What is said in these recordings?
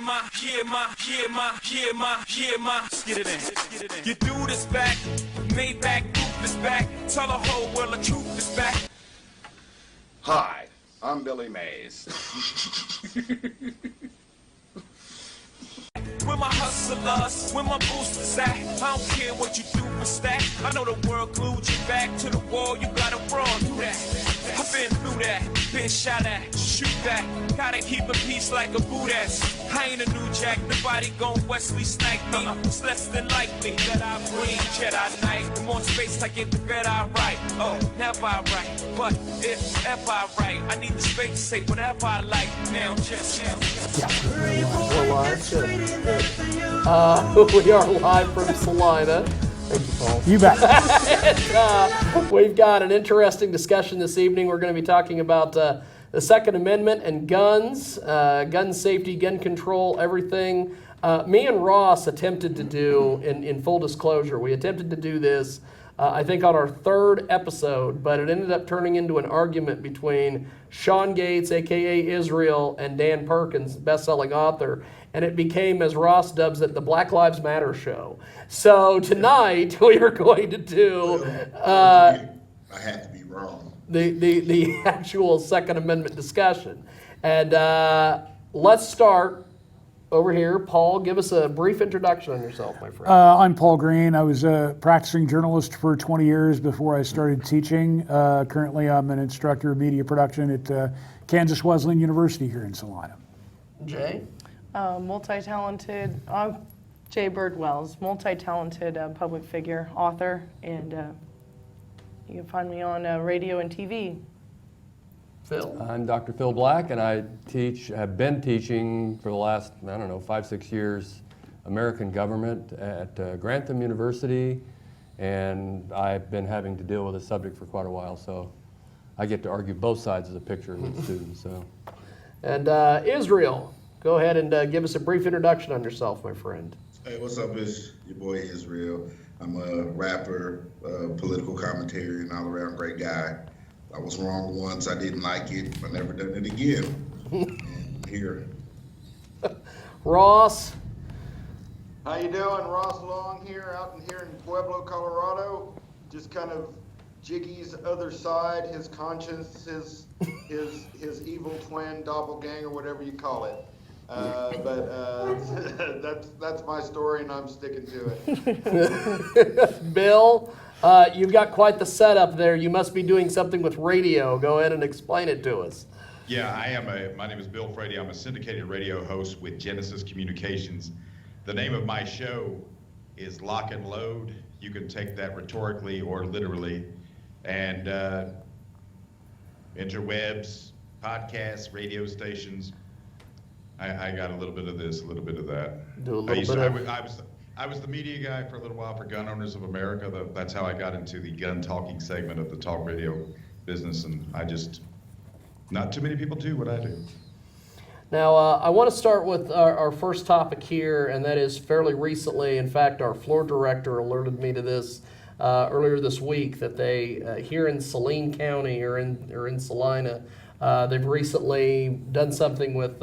Let's get it in. You do this back, made back, roof is back. Tell the whole world the truth is back. Hi, I'm Billy Mays. Where my hustlers, where my boosters at? I don't care what you do for stack. I know the world glued you back to the wall. You gotta run through that. I've been through that, been shot at, shoot that. Gotta keep a peace like a Buddhist. I ain't a new jack, nobody gon' Wesley snipe me. It's less than likely that I bring Jedi Knight. The more space I get, the better I write. Oh, never I write, but if ever I write, I need the space to say whatever I like. Now just We're live. We are live from Salina. Thank you, Paul. You bet. And, we've got an interesting discussion this evening. We're going to be talking about the Second Amendment and guns, gun safety, gun control, everything. Me and Ross attempted to do, in full disclosure, we attempted to do this, I think on our third episode, but it ended up turning into an argument between Sean Gates, a.k.a. Israel, and Dan Perkins, best-selling author. And it became, as Ross dubs it, the Black Lives Matter show. So tonight we are going to do I had to be wrong. the actual Second Amendment discussion. And let's start over here. Paul, give us a brief introduction on yourself, my friend. I'm Paul Green. I was a practicing journalist for 20 years before I started teaching. Currently, I'm an instructor of media production at Kansas Wesleyan University here in Salina. Jay? Multi-talented, Jay Birdwells, multi-talented public figure, author, and you can find me on radio and TV. Phil? I'm Dr. Phil Black, and I have been teaching for the last, 5-6 years, American government at Grantham University, and I've been having to deal with this subject for quite a while, so I get to argue both sides of the picture with students. So. And Israel, go ahead and give us a brief introduction on yourself, my friend. Hey, what's up? It's your boy Israel. I'm a rapper, political commentator, and all-around great guy. I was wrong once. I didn't like it. I never done it again. And here. Ross? How you doing? Ross Long here, out in Pueblo, Colorado. Just kind of Jiggy's other side, his conscience, his evil twin, doppelganger, whatever you call it. That's my story, and I'm sticking to it. Bill, you've got quite the setup there. You must be doing something with radio. Go ahead and explain it to us. Yeah, my name is Bill Frady. I'm a syndicated radio host with Genesis Communications. The name of my show is Lock and Load. You can take that rhetorically or literally. And interwebs, podcasts, radio stations. I got a little bit of this, a little bit of that. Do a little bit of... I was the media guy for a little while for Gun Owners of America. That's how I got into the gun talking segment of the talk radio business, and not too many people do what I do. Now, I want to start with our first topic here, and that is fairly recently. In fact, our floor director alerted me to this earlier this week, that they, here in Saline County, or in Salina, they've recently done something with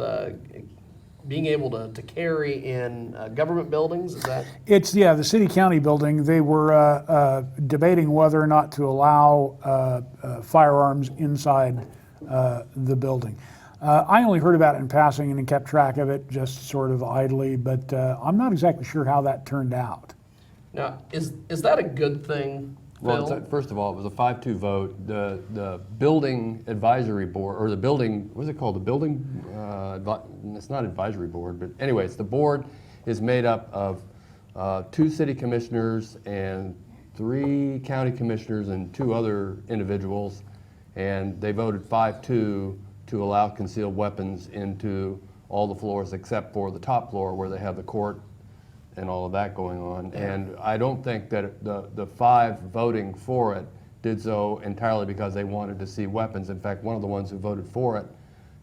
being able to carry in government buildings. Is that? It's, the city-county building. They were debating whether or not to allow firearms inside the building. I only heard about it in passing and kept track of it just sort of idly, but I'm not exactly sure how that turned out. Now, is that a good thing, Phil? Well, first of all, it was a 5-2 vote. The building advisory board, or the building, what is it called? The building, it's not advisory board, but anyways, the board is made up of 2 city commissioners and 3 county commissioners and 2 other individuals, and they voted 5-2 to allow concealed weapons into all the floors except for the top floor where they have the court and all of that going on. And I don't think that the 5 voting for it did so entirely because they wanted to see weapons. In fact, one of the ones who voted for it,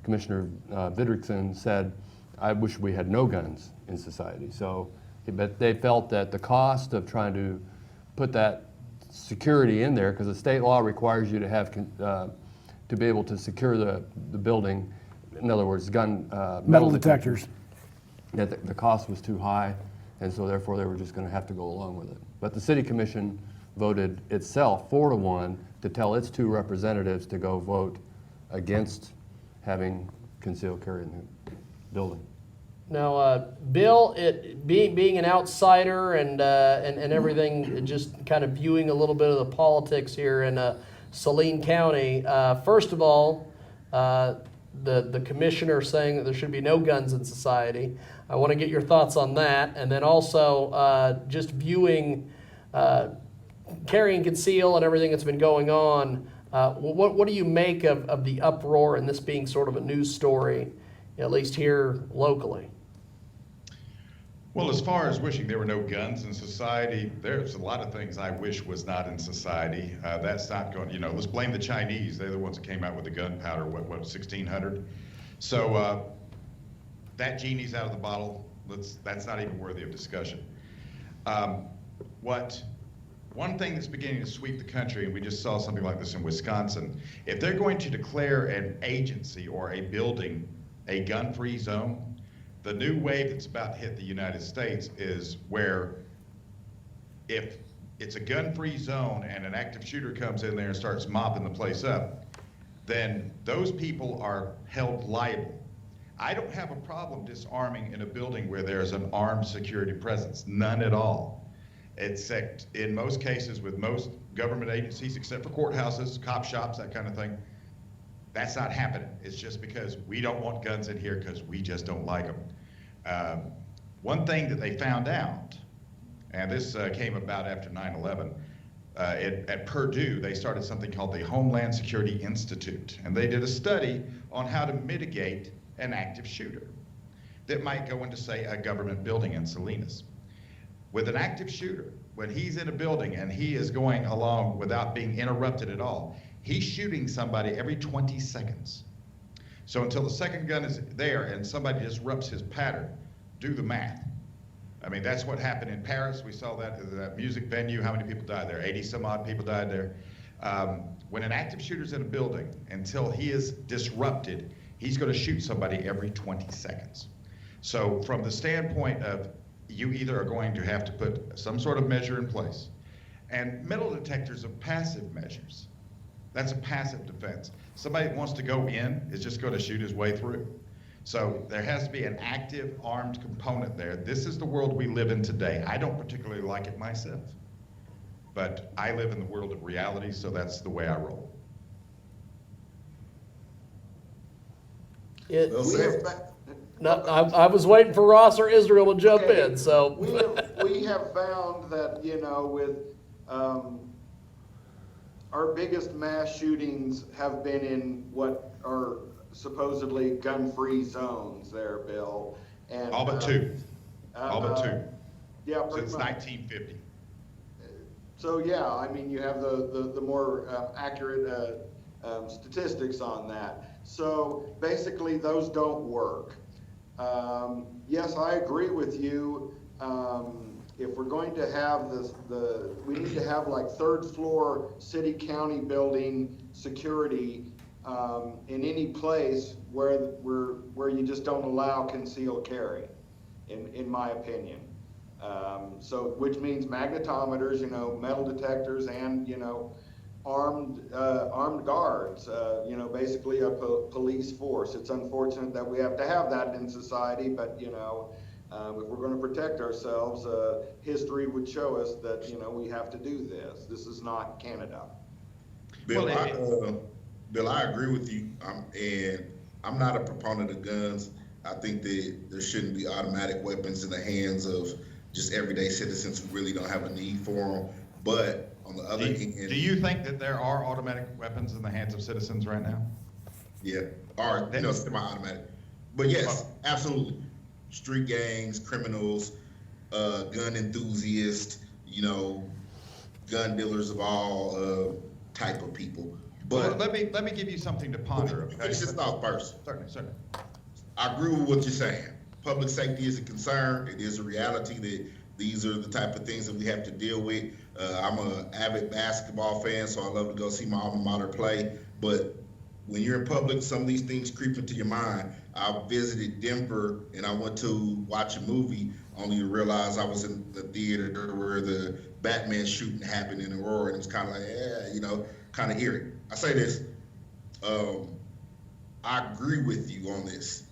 Commissioner Vidrickson, said, I wish we had no guns in society. So, but they felt that the cost of trying to put that security in there, because the state law requires you to have to be able to secure the building, in other words, gun Metal detectors. that the cost was too high, and so therefore they were just going to have to go along with it. But the city commission voted itself 4-1 to tell its 2 representatives to go vote against having concealed carry in the building. Now, Bill, being an outsider and everything, just kind of viewing a little bit of the politics here in Saline County. First of all, the commissioner saying that there should be no guns in society. I want to get your thoughts on that, and then also just viewing carry and conceal and everything that's been going on. What do you make of the uproar and this being sort of a news story, at least here locally? Well, as far as wishing there were no guns in society, there's a lot of things I wish was not in society. That's not going, let's blame the Chinese. They're the ones that came out with the gunpowder, what 1600? So that genie's out of the bottle. That's not even worthy of discussion. One thing that's beginning to sweep the country, and we just saw something like this in Wisconsin, if they're going to declare an agency or a building a gun-free zone, the new wave that's about to hit the United States is where if it's a gun-free zone and an active shooter comes in there and starts mopping the place up, then those people are held liable. I don't have a problem disarming in a building where there's an armed security presence, none at all. Except in most cases with most government agencies, except for courthouses, cop shops, that kind of thing, that's not happening. It's just because we don't want guns in here because we just don't like them. One thing that they found out, and this came about after 9/11, at Purdue, they started something called the Homeland Security Institute, and they did a study on how to mitigate an active shooter that might go into, say, a government building in Salinas. With an active shooter, when he's in a building and he is going along without being interrupted at all, he's shooting somebody every 20 seconds. So until the second gun is there and somebody disrupts his pattern, do the math. I mean, that's what happened in Paris. We saw that at that music venue. How many people died there? 80 some odd people died there. When an active shooter's in a building, until he is disrupted, he's going to shoot somebody every 20 seconds. So from the standpoint of you either are going to have to put some sort of measure in place, and metal detectors are passive measures. That's a passive defense. Somebody that wants to go in is just going to shoot his way through. So there has to be an active armed component there. This is the world we live in today. I don't particularly like it myself, but I live in the world of reality, so that's the way I roll. I was waiting for Ross or Israel to jump in. So we have found that with our biggest mass shootings have been in what are supposedly gun-free zones there, Bill. And all but two. All but two. Yeah, since 1950. So yeah, I mean, you have the more accurate statistics on that. So basically, those don't work. Yes, I agree with you. If we're going to have we need to have like third floor city county building security in any place where you just don't allow concealed carry, in my opinion. So which means magnetometers, metal detectors, and armed guards, basically a police force. It's unfortunate that we have to have that in society, but if we're going to protect ourselves, history would show us that we have to do this. This is not Canada. Bill, Bill, I agree with you, and I'm not a proponent of guns. I think that there shouldn't be automatic weapons in the hands of just everyday citizens who really don't have a need for them. But on the other hand, do you think that there are automatic weapons in the hands of citizens right now? Yeah, or semi-automatic. But yes, absolutely. Street gangs, criminals, gun enthusiasts, gun dealers of all type of people. But well, let me give you something to ponder. Okay? Finish this thought first. Certainly. I agree with what you're saying. Public safety is a concern. It is a reality that these are the type of things that we have to deal with. I'm an avid basketball fan, so I love to go see my alma mater play. But when you're in public, some of these things creep into your mind. I visited Denver and I went to watch a movie only to realize I was in the theater where the Batman shooting happened in Aurora, and it was kind of like, yeah, you know, kind of eerie. I say this, I agree with you on this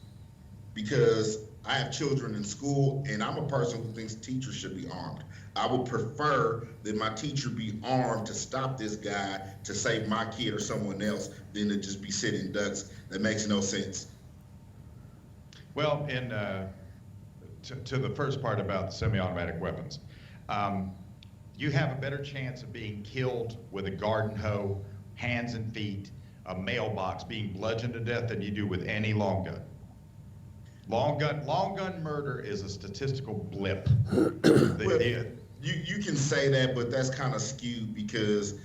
because I have children in school and I'm a person who thinks teachers should be armed. I would prefer that my teacher be armed to stop this guy to save my kid or someone else than to just be sitting ducks. That makes no sense. Well, to the first part about semi-automatic weapons, you have a better chance of being killed with a garden hoe, hands and feet, a mailbox, being bludgeoned to death than you do with any long gun. Long gun murder is a statistical blip. You can say that, but that's kind of skewed because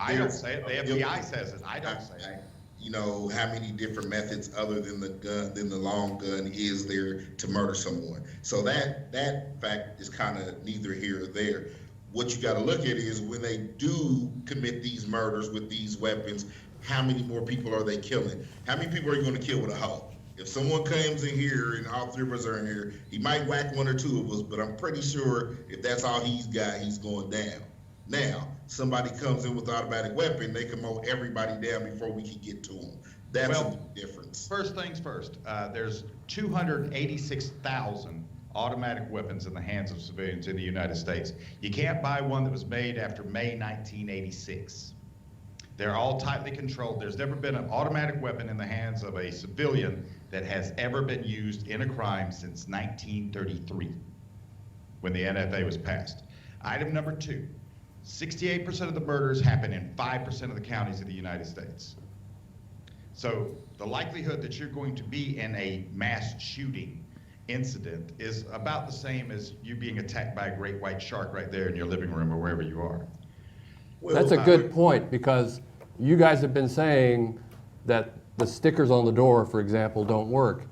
I don't say it. The FBI says it. I don't say it. You know, how many different methods other than the long gun is there to murder someone? So that fact is kind of neither here or there. What you got to look at is when they do commit these murders with these weapons, how many more people are they killing? How many people are you going to kill with a hoe? If someone comes in here and all three of us are in here, he might whack one or two of us, but I'm pretty sure if that's all he's got, he's going down. Now, somebody comes in with an automatic weapon, they can mow everybody down before we can get to them. That's a big difference. First things first, there's 286,000 automatic weapons in the hands of civilians in the United States. You can't buy one that was made after May 1986. They're all tightly controlled. There's never been an automatic weapon in the hands of a civilian that has ever been used in a crime since 1933, when the NFA was passed. Item number 2, 68% of the murders happen in 5% of the counties of the United States. So the likelihood that you're going to be in a mass shooting incident is about the same as you being attacked by a great white shark right there in your living room or wherever you are. That's a good point, because you guys have been saying that the stickers on the door, for example, don't work.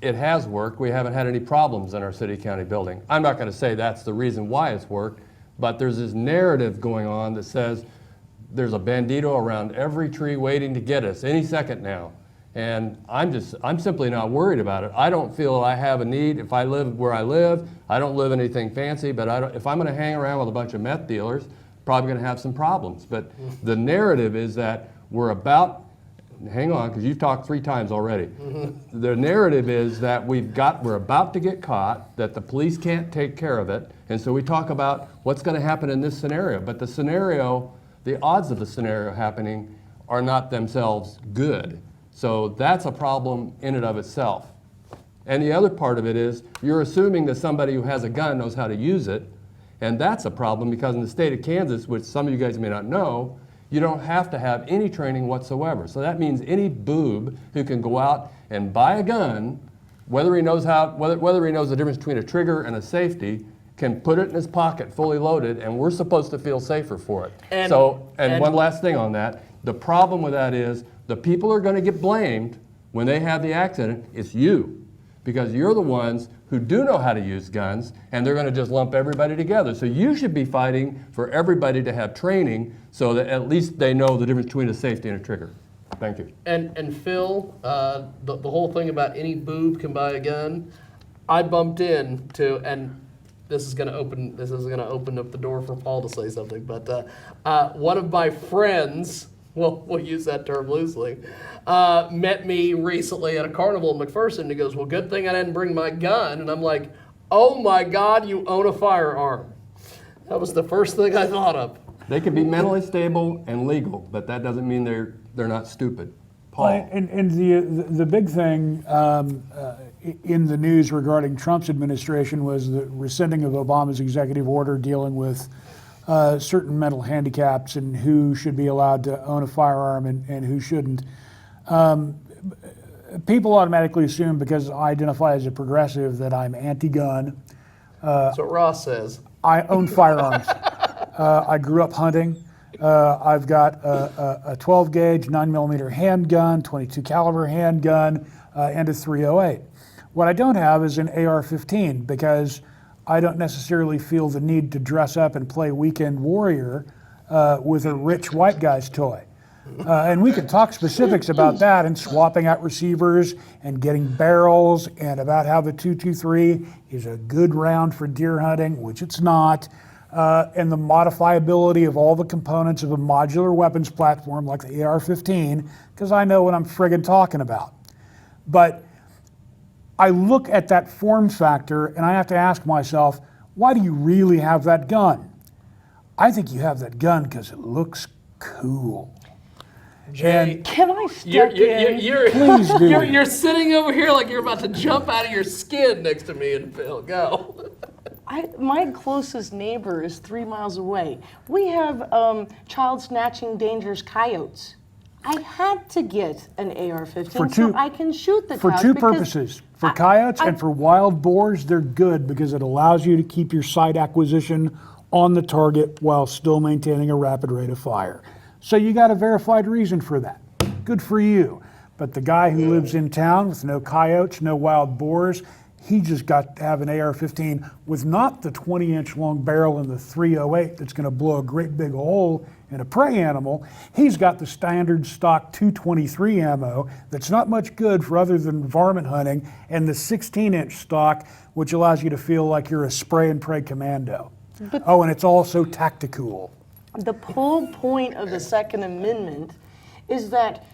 It has worked. We haven't had any problems in our city-county building. I'm not going to say that's the reason why it's worked, but there's this narrative going on that says there's a bandito around every tree waiting to get us any second now. And I'm simply not worried about it. I don't feel I have a need. If I live where I live, I don't live anything fancy, but if I'm going to hang around with a bunch of meth dealers, probably going to have some problems. But the narrative is that we're about, hang on, because you've talked 3 times already. The narrative is that we're about to get caught, that the police can't take care of it, and so we talk about what's going to happen in this scenario. But the odds of the scenario happening are not themselves good. So that's a problem in and of itself. And the other part of it is you're assuming that somebody who has a gun knows how to use it. And that's a problem because in the state of Kansas, which some of you guys may not know, you don't have to have any training whatsoever. So that means any boob who can go out and buy a gun, whether he knows the difference between a trigger and a safety, can put it in his pocket fully loaded, and we're supposed to feel safer for it. And one last thing on that, the problem with that is the people who are going to get blamed when they have the accident, it's you. Because you're the ones who do know how to use guns, and they're going to just lump everybody together. So you should be fighting for everybody to have training so that at least they know the difference between a safety and a trigger. Thank you. And Phil, the whole thing about any boob can buy a gun, I bumped into, and this is going to open up the door for Paul to say something, but one of my friends, well, we'll use that term loosely, met me recently at a carnival in McPherson, and he goes, well, good thing I didn't bring my gun. And I'm like, oh my God, you own a firearm. That was the first thing I thought of. They can be mentally stable and legal, but that doesn't mean they're not stupid. Paul. Well, and the big thing in the news regarding Trump's administration was the rescinding of Obama's executive order dealing with certain mental handicaps and who should be allowed to own a firearm and who shouldn't. People automatically assume because I identify as a progressive that I'm anti-gun. That's what Ross says. I own firearms. I grew up hunting. I've got a 12 gauge 9mm handgun, 22 caliber handgun, and a .308. What I don't have is an AR-15 because I don't necessarily feel the need to dress up and play weekend warrior with a rich white guy's toy. And we could talk specifics about that and swapping out receivers and getting barrels and about how the 223 is a good round for deer hunting, which it's not, and the modifiability of all the components of a modular weapons platform like the AR-15, because I know what I'm friggin' talking about. But I look at that form factor and I have to ask myself, why do you really have that gun? I think you have that gun because it looks cool. Jay, Can I step in? Please do. You're sitting over here like you're about to jump out of your skin next to me and Phil. Go. My closest neighbor is 3 miles away. We have child snatching dangerous coyotes. I had to get an AR-15 so I can shoot the For coyotes. two purposes. For coyotes and for wild boars, they're good because it allows you to keep your sight acquisition on the target while still maintaining a rapid rate of fire. So you got a verified reason for that. Good for you. But the guy who lives in town with no coyotes, no wild boars, he just got to have an AR-15 with not the 20-inch long barrel and the .308 that's going to blow a great big hole in a prey animal. He's got the standard stock .223 ammo that's not much good for other than varmint hunting, and the 16-inch stock, which allows you to feel like you're a spray and pray commando. And it's also tactical. The whole point of the Second Amendment is that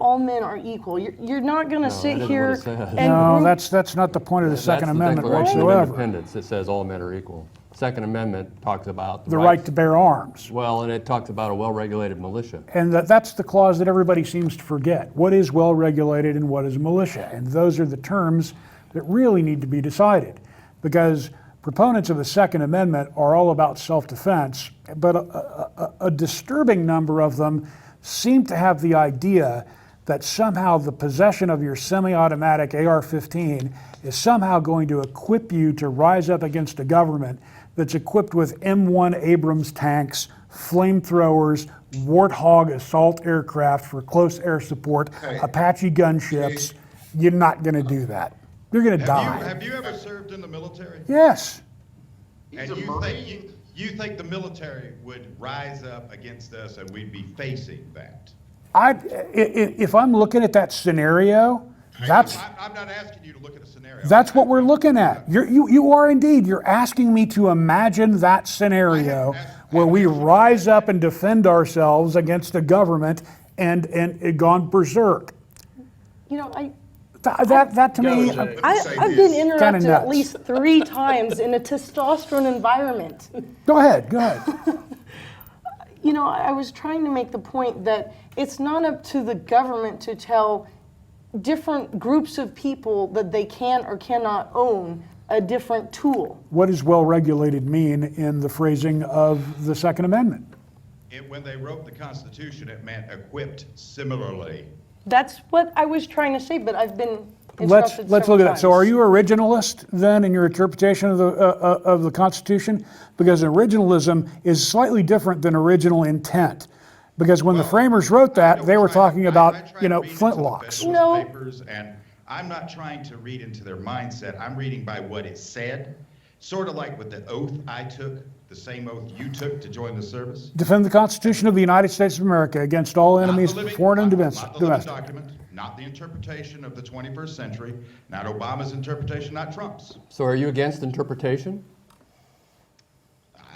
all men are equal. You're not going to sit here and No, that's not the point of the Second Amendment That's the Declaration of whatsoever. Independence. It says all men are equal. Second Amendment talks about The right to bear arms. Well, and it talks about a well-regulated militia. And that's the clause that everybody seems to forget. What is well-regulated and what is militia? And those are the terms that really need to be decided. Because proponents of the Second Amendment are all about self-defense, but a disturbing number of them seem to have the idea that somehow the possession of your semi-automatic AR-15 is somehow going to equip you to rise up against a government that's equipped with M1 Abrams tanks, flamethrowers, Warthog assault aircraft for close air support, Apache gunships. You're not going to do that. You're going to die. Have you ever served in the military? Yes. And you think the military would rise up against us and we'd be facing that? If I'm looking at that scenario, I'm not asking you to look at a scenario. that's what we're looking at. You are indeed. You're asking me to imagine that scenario where we rise up and defend ourselves against a government and gone berserk. You know, That to me, I've been interrupted at least 3 times in a testosterone environment. Go ahead. You know, I was trying to make the point that it's not up to the government to tell different groups of people that they can or cannot own a different tool. What does well-regulated mean in the phrasing of the Second Amendment? When they wrote the Constitution, it meant equipped similarly. That's what I was trying to say, but I've been Let's interrupted look several at that. So, are times. you originalist then in your interpretation of the Constitution? Because originalism is slightly different than original intent. Because when the framers wrote that, they were talking about flintlocks. No. Papers, and I'm not trying to read into their mindset. I'm reading by what it said. Sort of like with the oath I took, the same oath you took to join the service. Defend the Constitution of the United States of America against all enemies, foreign and domestic. Not the living document, not the interpretation of the 21st century, not Obama's interpretation, not Trump's. So are you against interpretation?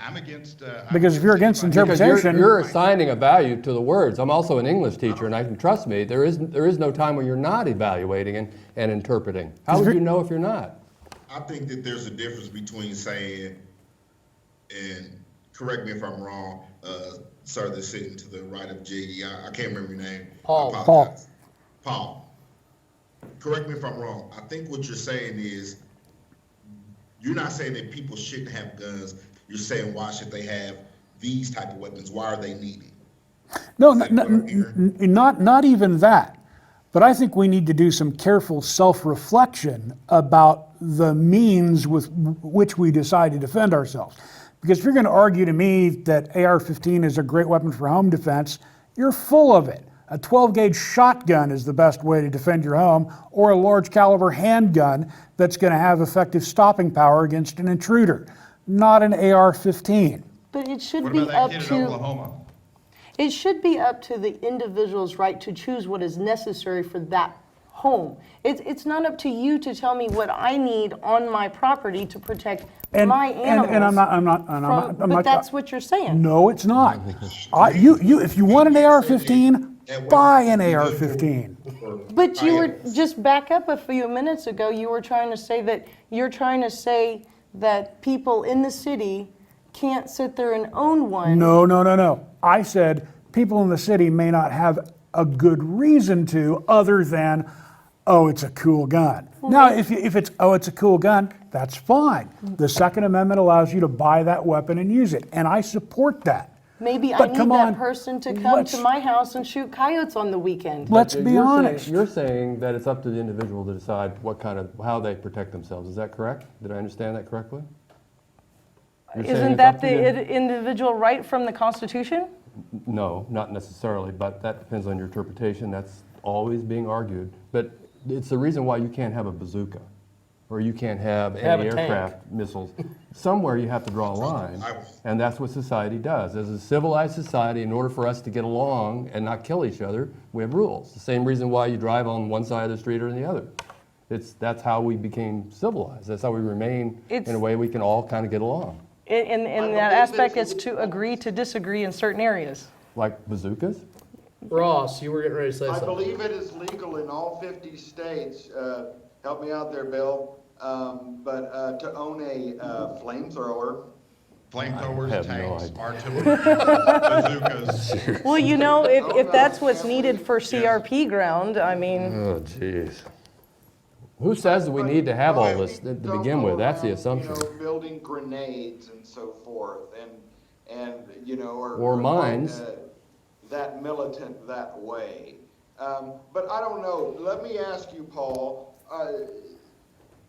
I'm against. Because if you're against Because interpretation, you're assigning a value to the words. I'm also an English teacher, and I can trust me. There is no time when you're not evaluating and interpreting. How would you know if you're not? I think that there's a difference between saying, and correct me if I'm wrong, sir that's sitting to the right of Jiggy, I can't remember your name. Paul. Correct me if I'm wrong. I think what you're saying is, you're not saying that people shouldn't have guns. You're saying, why should they have these type of weapons? Why are they needed? no, not even that. But I think we need to do some careful self-reflection about the means with which we decide to defend ourselves. Because if you're going to argue to me that AR-15 is a great weapon for home defense, you're full of it. A 12-gauge shotgun is the best way to defend your home, or a large caliber handgun that's going to have effective stopping power against an intruder, not an AR-15. But it should What be about up that kid to. in Oklahoma? It should be up to the individual's right to choose what is necessary for that home. It's not up to you to tell me what I need on my property to protect my animals. And I'm but not. that's what you're saying. No, it's not. If you want an AR-15, buy an AR-15. But you were just back up a few minutes ago. You were trying to say that people in the city can't sit there and own one. No. I said people in the city may not have a good reason to, other than, oh, it's a cool gun. Now, if it's, oh, it's a cool gun, that's fine. The Second Amendment allows you to buy that weapon and use it, and I support that. Maybe I need that person to come to my house and shoot coyotes on the weekend. Let's be honest. You're saying that it's up to the individual to decide how they protect themselves. Is that correct? Did I understand that correctly? Isn't that the individual right from the Constitution? No, not necessarily, but that depends on your interpretation. That's always being argued. But it's the reason why you can't have a bazooka, or you can't have anti-aircraft missiles. Somewhere you have to draw a line, and that's what society does. As a civilized society, in order for us to get along and not kill each other, we have rules. The same reason why you drive on one side of the street or the other. That's how we became civilized. That's how we remain in a way we can all kind of get along. In that aspect, it's to agree to disagree in certain areas. Like bazookas? Ross, you were getting ready to say something. I believe it is legal in all 50 states. Help me out there, Bill. But to own a flamethrower. Flamethrowers, tanks, artillery, bazookas. Well, you know, if that's what's needed for CRP ground, I mean. Oh, jeez. Who says that we need to have all this to begin with? That's the assumption. You know, building grenades and so forth, and you know, or mines. That militant that way. But I don't know. Let me ask you, Paul.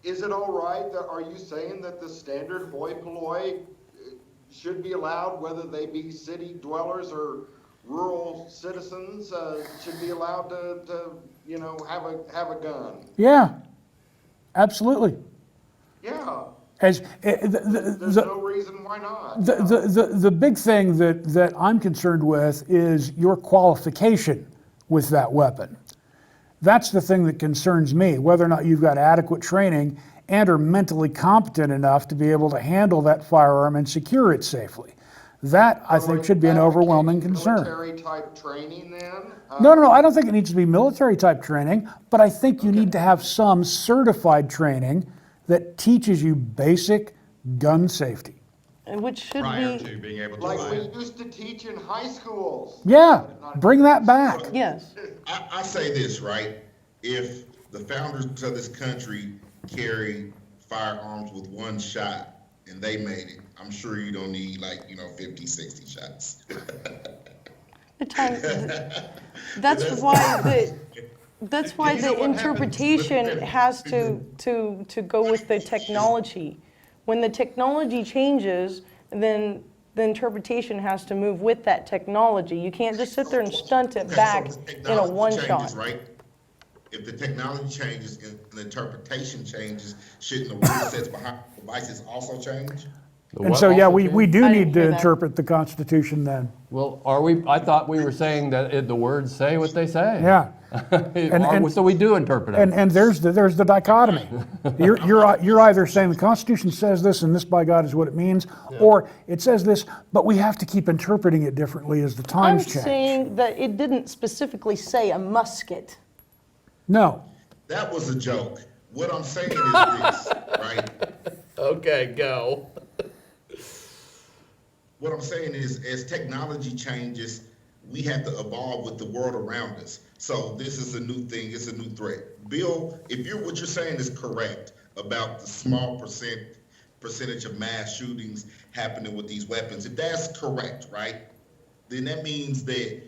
Is it all right? Are you saying that the standard hoi polloi should be allowed, whether they be city dwellers or rural citizens, should be allowed to you know, have a gun? Yeah, absolutely. Yeah. There's no reason why not. The big thing that I'm concerned with is your qualification with that weapon. That's the thing that concerns me, whether or not you've got adequate training and are mentally competent enough to be able to handle that firearm and secure it safely. That, I think, should be an overwhelming concern. Military type training then? No, I don't think it needs to be military type training, but I think you need to have some certified training that teaches you basic gun safety. Which should Prior be to being able to Like buy we it. used to teach in high schools. Yeah, bring that back. yes. I say this, right? If the founders of this country carry firearms with one shot and they made it, I'm sure you don't need 50, 60 shots. That's why the interpretation has to go with the technology. When the technology changes, then the interpretation has to move with that technology. You can't just sit there and stunt it back in a one shot. Right? If the technology changes and the interpretation changes, shouldn't the rule sets behind the devices also change? And so, yeah, we do I need didn't to hear that. interpret the Constitution then. Well, I thought we were saying that the words say what they say. Yeah. So we do interpret it. And there's the dichotomy. You're either saying the Constitution says this and this by God is what it means, or it says this, but we have to keep interpreting it differently as the I'm times change. saying that it didn't specifically say a musket. No. That was a joke. What I'm saying is this, right? Okay, go. What I'm saying is, as technology changes, we have to evolve with the world around us. So this is a new thing. It's a new threat. Bill, if what you're saying is correct about the small percentage of mass shootings happening with these weapons, if that's correct, right, then that means that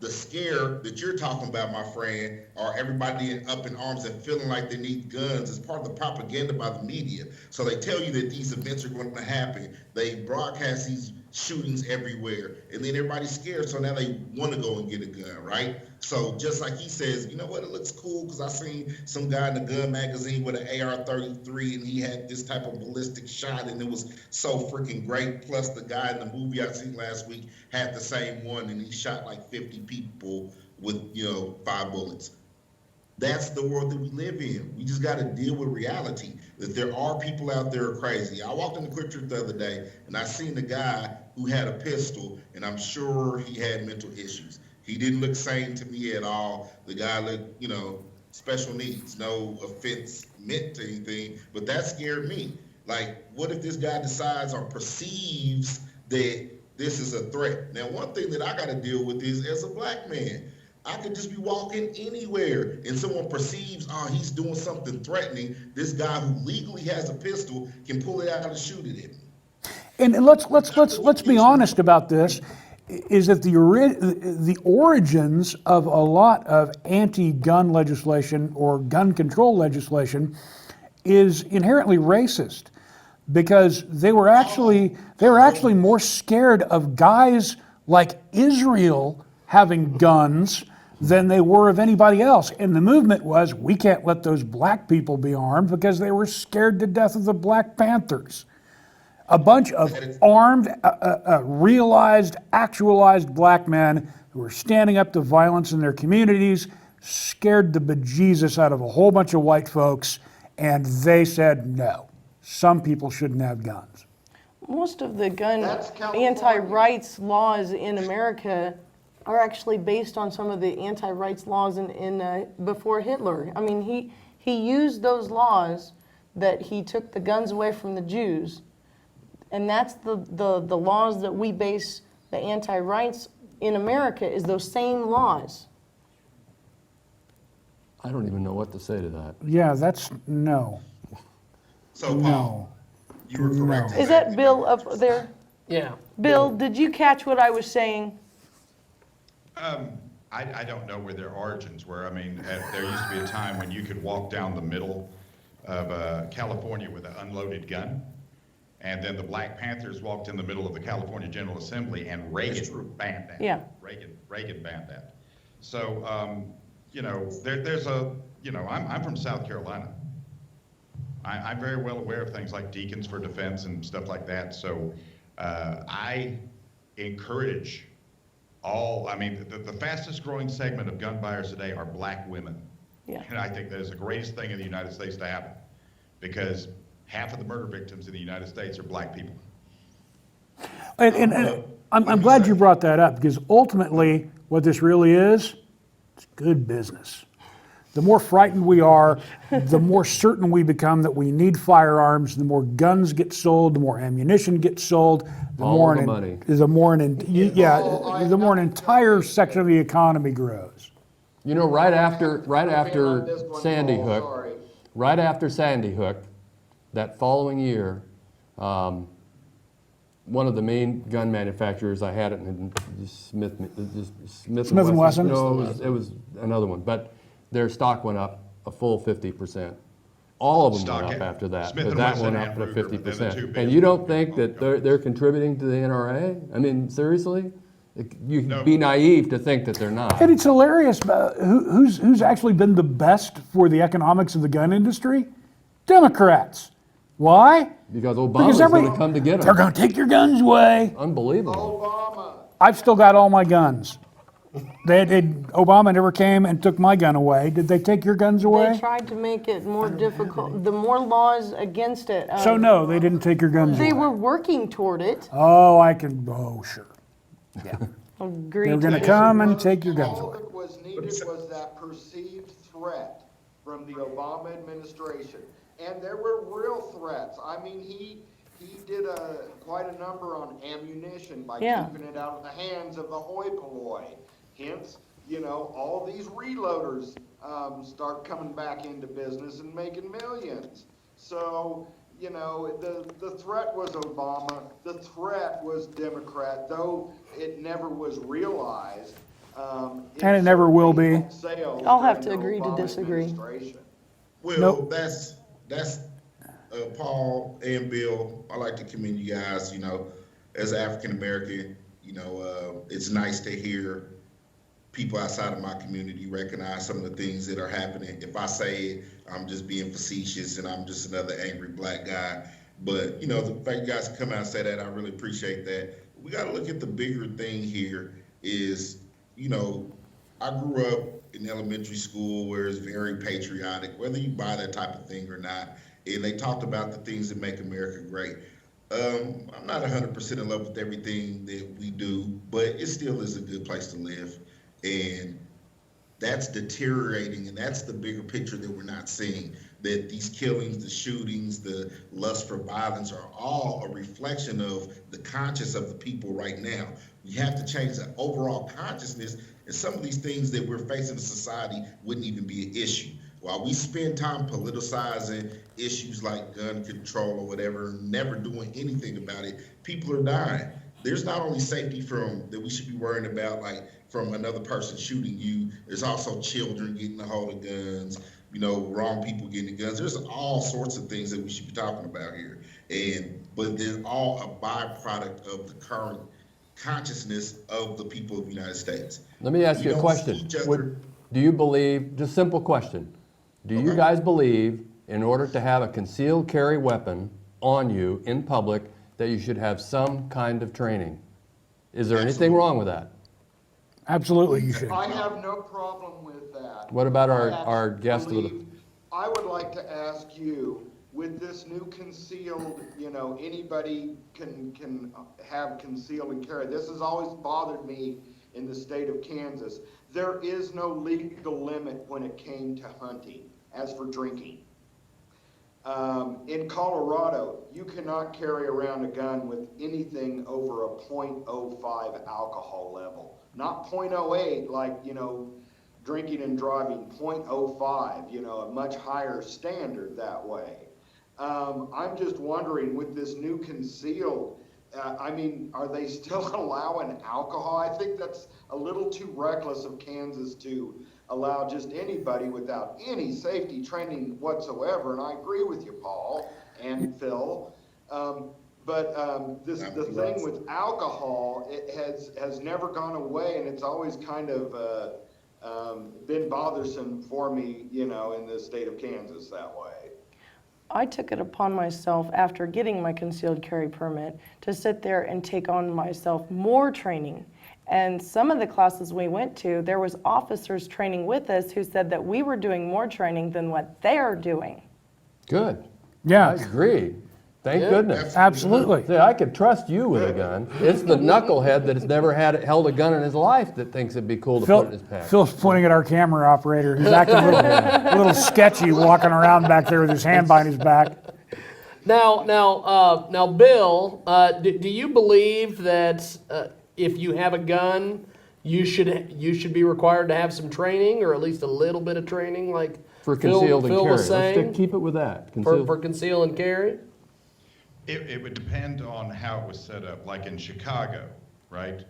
the scare that you're talking about, my friend, or everybody up in arms and feeling like they need guns is part of the propaganda by the media. So they tell you that these events are going to happen. They broadcast these shootings everywhere, and then everybody's scared, so now they want to go and get a gun, right? So just like he says, you know what, it looks cool because I seen some guy in the gun magazine with an AR-33 and he had this type of ballistic shot and it was so freaking great. Plus the guy in the movie I seen last week had the same one and he shot like 50 people with, 5 bullets. That's the world that we live in. We just got to deal with reality, that there are people out there who are crazy. I walked in the Quick Trip the other day, and I seen the guy who had a pistol, and I'm sure he had mental issues. He didn't look sane to me at all. The guy looked, special needs, no offense meant to anything, but that scared me. Like, what if this guy decides or perceives that this is a threat? Now, one thing that I got to deal with is, as a black man, I could just be walking anywhere and someone perceives, he's doing something threatening. This guy who legally has a pistol can pull it out and shoot it at me. And let's be honest about this, is that the origins of a lot of anti-gun legislation or gun control legislation is inherently racist, because they were actually more scared of guys like Israel having guns than they were of anybody else. And the movement was, we can't let those black people be armed because they were scared to death of the Black Panthers. A bunch of armed, realized, actualized black men who were standing up to violence in their communities, scared the bejesus out of a whole bunch of white folks, and they said, no, some people shouldn't have guns. Most of the gun anti-rights laws in America are actually based on some of the anti-rights laws in before Hitler. I mean, he used those laws that he took the guns away from the Jews, and that's the laws that we base the anti-rights in America, is those same laws. I don't even know what to say to that. Yeah, that's no. So, Paul, you were correct. Is that Bill up there? Yeah. Bill, did you catch what I was saying? I don't know where their origins were. I mean, there used to be a time when you could walk down the middle of California with an unloaded gun, and then the Black Panthers walked in the middle of the California General Assembly, and Reagan banned that. Yeah. Reagan banned that. So, there's a, I'm from South Carolina. I'm very well aware of things like Deacons for Defense and stuff like that. So I encourage the fastest growing segment of gun buyers today are black women. Yeah. And I think that is the greatest thing in the United States to happen, because half of the murder victims in the United States are black people. And I'm glad you brought that up, because ultimately what this really is, it's good business. The more frightened we are, the more certain we become that we need firearms. The more guns get sold, the more ammunition gets sold, the more an entire section of the economy grows. Right after Sandy Hook, that following year, one of the main gun manufacturers, I had it in Smith and Wesson? No, it was another one, but their stock went up a full 50%. All of them went up after that, but that went up to 50%. And you don't think that they're contributing to the NRA? I mean, seriously? You'd be naive to think that they're not. And it's hilarious. Who's actually been the best for the economics of the gun industry? Democrats. Why? Because Obama's going to come to get them. They're going to take your guns away. Unbelievable. Obama. I've still got all my guns. Obama never came and took my gun away. Did they take your guns away? They tried to make it more difficult. The more laws against it. So no, they didn't take your guns away. They were working toward it. Oh, sure. Yeah. Agreed. They're going to come and take your guns All away. that was needed was that perceived threat from the Obama administration. And there were real threats. I mean, he did quite a number on ammunition by keeping it out of the hands of the hoi polloi. Hence, all these reloaders start coming back into business and making millions. So, the threat was Obama. The threat was Democrat, though it never was realized. And it never will be. I'll have to agree to disagree. Well, that's Paul and Bill. I like to commend you guys. as an African American, it's nice to hear people outside of my community recognize some of the things that are happening. If I say it, I'm just being facetious and I'm just another angry black guy. But, the fact you guys come out and say that, I really appreciate that. We got to look at the bigger thing here is, I grew up in elementary school where it's very patriotic, whether you buy that type of thing or not. And they talked about the things that make America great. I'm not 100% in love with everything that we do, but it still is a good place to live. And that's deteriorating, and that's the bigger picture that we're not seeing, that these killings, the shootings, the lust for violence are all a reflection of the conscience of the people right now. We have to change the overall consciousness, and some of these things that we're facing in society wouldn't even be an issue. While we spend time politicizing issues like gun control or whatever, never doing anything about it, people are dying. There's not only safety that we should be worrying about, like from another person shooting you. There's also children getting a hold of guns, wrong people getting the guns. There's all sorts of things that we should be talking about here. But they're all a byproduct of the current consciousness of the people of the United States. Let me ask you a question. Do you believe, just simple question, do you guys believe in order to have a concealed carry weapon on you in public that you should have some kind of training? Is there anything wrong with that? Absolutely, you should. I have no problem with that. What about our guest? I would like to ask you, with this new concealed, anybody can have concealed and carry. This has always bothered me in the state of Kansas. There is no legal limit when it came to hunting, as for drinking. In Colorado, you cannot carry around a gun with anything over a 0.05 alcohol level. Not 0.08 like, drinking and driving, 0.05, a much higher standard that way. I'm just wondering, with this new concealed, are they still allowing alcohol? I think that's a little too reckless of Kansas to allow just anybody without any safety training whatsoever. And I agree with you, Paul and Phil. The thing with alcohol, it has never gone away, and it's always kind of been bothersome for me, in the state of Kansas that way. I took it upon myself after getting my concealed carry permit to sit there and take on myself more training. And some of the classes we went to, there was officers training with us who said that we were doing more training than what they're doing. Good. Yeah. I agree. Thank goodness. Absolutely. See, I could trust you with a gun. It's the knucklehead that has never held a gun in his life that thinks it'd be cool to put in his pack. Phil's pointing at our camera operator, who's acting a little sketchy, walking around back there with his hand behind his back. Now, Bill, do you believe that if you have a gun, you should be required to have some training, or at least a little bit of training, like For concealed and Phil carry. was saying? Let's keep it with that. For conceal and carry? It would depend on how it was set up, like in Chicago, right?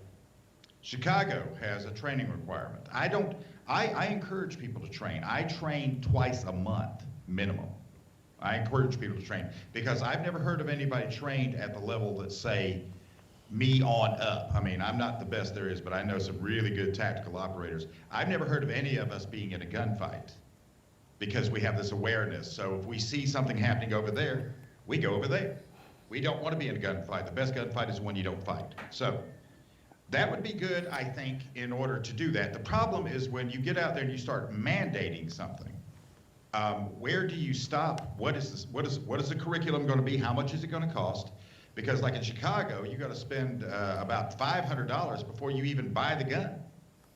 Chicago has a training requirement. I encourage people to train. I train twice a month, minimum. I encourage people to train because I've never heard of anybody trained at the level that, say, me on up. I'm not the best there is, but I know some really good tactical operators. I've never heard of any of us being in a gunfight because we have this awareness. So if we see something happening over there, we go over there. We don't want to be in a gunfight. The best gunfight is one you don't fight. So that would be good, I think, in order to do that. The problem is when you get out there and you start mandating something, where do you stop? What is the curriculum going to be? How much is it going to cost? Because like in Chicago, you got to spend about $500 before you even buy the gun.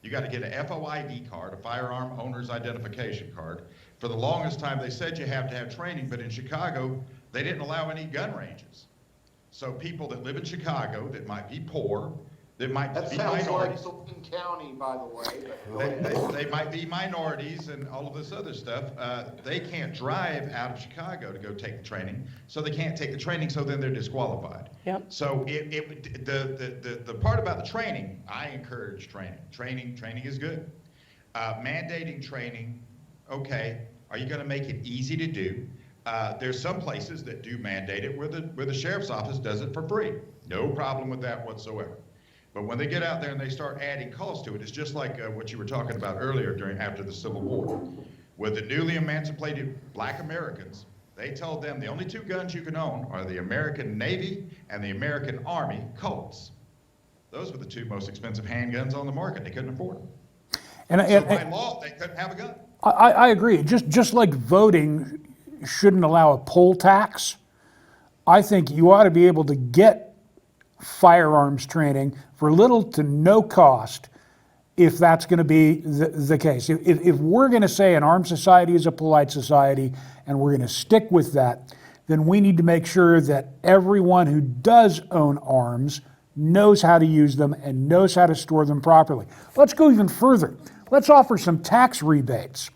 You got to get a FOID card, a firearm owner's identification card. For the longest time, they said you have to have training, but in Chicago, they didn't allow any gun ranges. So people that live in Chicago that might be poor, that might That be sounds like minorities. Salina County, by the way. They might be minorities and all of this other stuff. They can't drive out of Chicago to go take the training, so they can't take the training, so then they're disqualified. Yep. So the part about the training, I encourage training. Training is good. Mandating training, okay. Are you going to make it easy to do? There's some places that do mandate it where the sheriff's office does it for free. No problem with that whatsoever. But when they get out there and they start adding costs to it, it's just like what you were talking about earlier after the Civil War. With the newly emancipated black Americans, they told them the only two guns you can own are the American Navy and the American Army Colts. Those were the two most expensive handguns on the market. They couldn't afford them. So by law, they couldn't have a gun. I agree. Just like voting shouldn't allow a poll tax, I think you ought to be able to get firearms training for little to no cost if that's going to be the case. If we're going to say an armed society is a polite society and we're going to stick with that, then we need to make sure that everyone who does own arms knows how to use them and knows how to store them properly. Let's go even further. Let's offer some tax rebates.